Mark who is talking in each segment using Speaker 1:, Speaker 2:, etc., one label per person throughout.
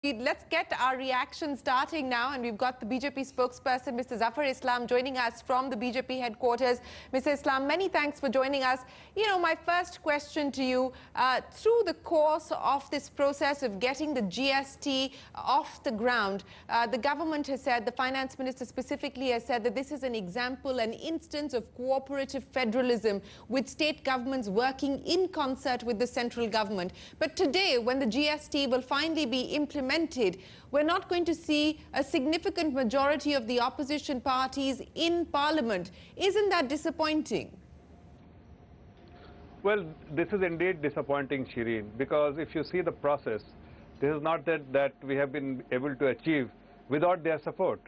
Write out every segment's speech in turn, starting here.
Speaker 1: Let's get our reaction starting now, and we've got the BJP spokesperson, Mr. Zafar Islam, joining us from the BJP headquarters. Mr. Islam, many thanks for joining us. You know, my first question to you, through the course of this process of getting the GST off the ground, the government has said, the finance minister specifically has said that this is an example, an instance of cooperative federalism with state governments working in concert with the central government. But today, when the GST will finally be implemented, we're not going to see a significant majority of the opposition parties in Parliament. Isn't that disappointing?
Speaker 2: Well, this is indeed disappointing, Shereen, because if you see the process, this is not that we have been able to achieve without their support.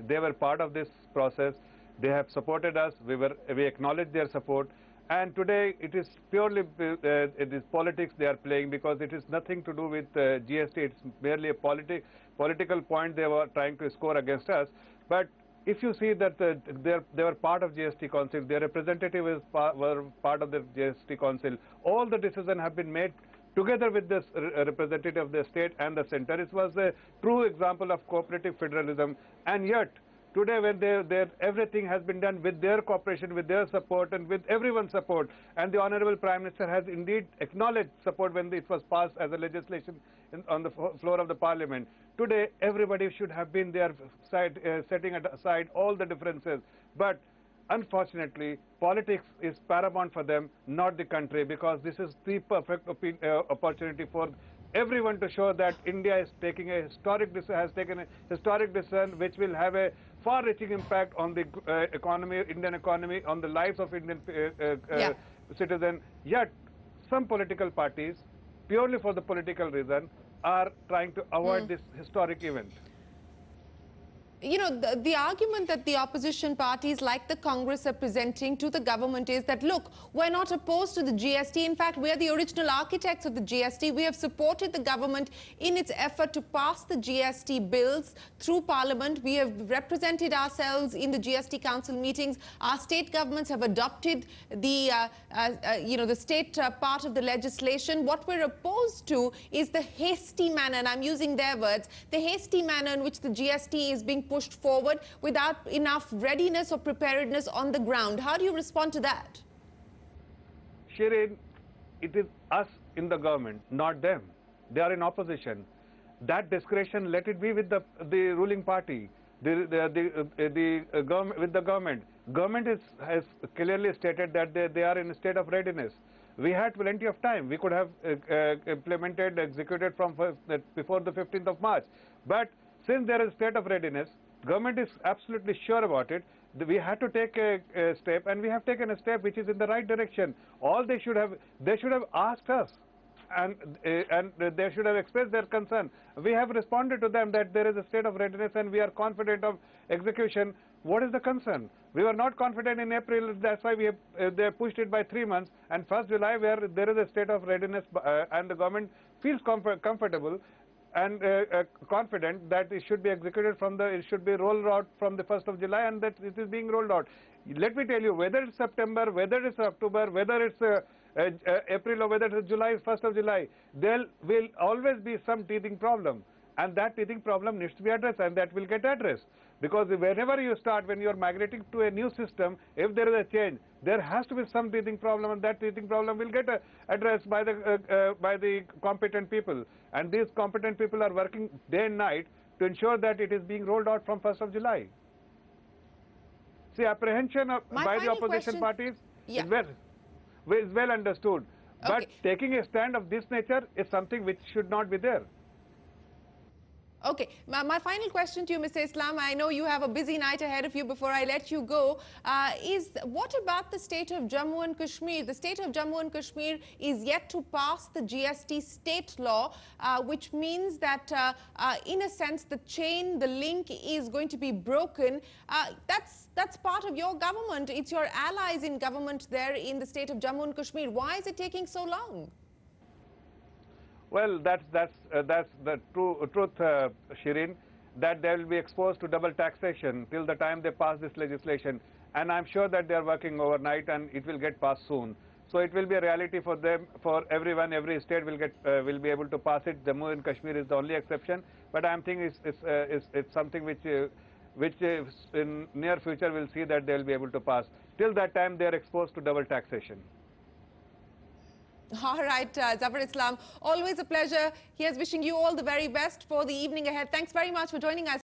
Speaker 2: They were part of this process. They have supported us. We acknowledge their support. And today it is purely it is politics they are playing, because it is nothing to do with GST. It's merely a political point they were trying to score against us. But if you see that they were part of GST Council, their representatives were part of the GST Council, all the decisions have been made together with this representative of the state and the center. It was a true example of cooperative federalism, and yet today, when everything has been done with their cooperation, with their support, and with everyone's support, and the Honorable Prime Minister has indeed acknowledged support when it was passed as a legislation on the floor of the Parliament. Today, everybody should have been there side, setting aside all the differences. But unfortunately, politics is paramount for them, not the country, because this is the perfect opportunity for everyone to show that India is taking a has taken a historic decision which will have a far-reaching impact on the economy, Indian economy, on the lives of Indian citizens. Yet, some political parties, purely for the political reason, are trying to avoid this historic event.
Speaker 1: You know, the argument that the opposition parties like the Congress are presenting to the government is that, look, we're not opposed to the GST. In fact, we're the original architects of the GST. We have supported the government in its effort to pass the GST bills through Parliament. We have represented ourselves in the GST Council meetings. Our state governments have adopted the, the state part of the legislation. What we're opposed to is the hasty manner, and I'm using their words, the hasty manner in which the GST is being pushed forward without enough readiness or preparedness on the ground. How do you respond to that?
Speaker 2: Shereen, it is us in the government, not them. They are in opposition. That discretion, let it be with the ruling party, with the government. Government has clearly stated that they are in a state of readiness. We had plenty of time. We could have implemented, executed from before the 15th of March. But since there is a state of readiness, government is absolutely sure about it. We had to take a step, and we have taken a step which is in the right direction. All they should have asked us, and they should have expressed their concern. We have responded to them that there is a state of readiness and we are confident of execution. What is the concern? We were not confident in April. That's why they pushed it by 3 months. And 1st July, where there is a state of readiness, and the government feels comfortable and confident that it should be executed it should be rolled out from the 1st of July, and that it is being rolled out. Let me tell you, whether it's September, whether it's October, whether it's April, or whether it's July, 1st of July, there will always be some teething problem. And that teething problem needs to be addressed, and that will get addressed. Because whenever you start, when you are migrating to a new system, if there is a change, there has to be some teething problem, and that teething problem will get addressed by the competent people. And these competent people are working day and night to ensure that it is being rolled out from 1st of July. See, apprehension by the opposition parties is well understood. But taking a stand of this nature is something which should not be there.
Speaker 1: Okay, my final question to you, Mr. Islam, I know you have a busy night ahead of you before I let you go, is what about the state of Jammu and Kashmir? The state of Jammu and Kashmir is yet to pass the GST state law, which means that in a sense the chain, the link is going to be broken. That's part of your government. It's your allies in government there in the state of Jammu and Kashmir. Why is it taking so long?
Speaker 2: Well, that's the truth, Shereen, that they will be exposed to double taxation till the time they pass this legislation. And I'm sure that they are working overnight, and it will get passed soon. So it will be a reality for them, for everyone. Every state will be able to pass it. Jammu and Kashmir is the only exception. But I am thinking it's something which in near future we'll see that they will be able to pass. Till that time, they are exposed to double taxation.
Speaker 1: All right, Zafar Islam, always a pleasure. Here's wishing you all the very best for the evening ahead. Thanks very much for joining us.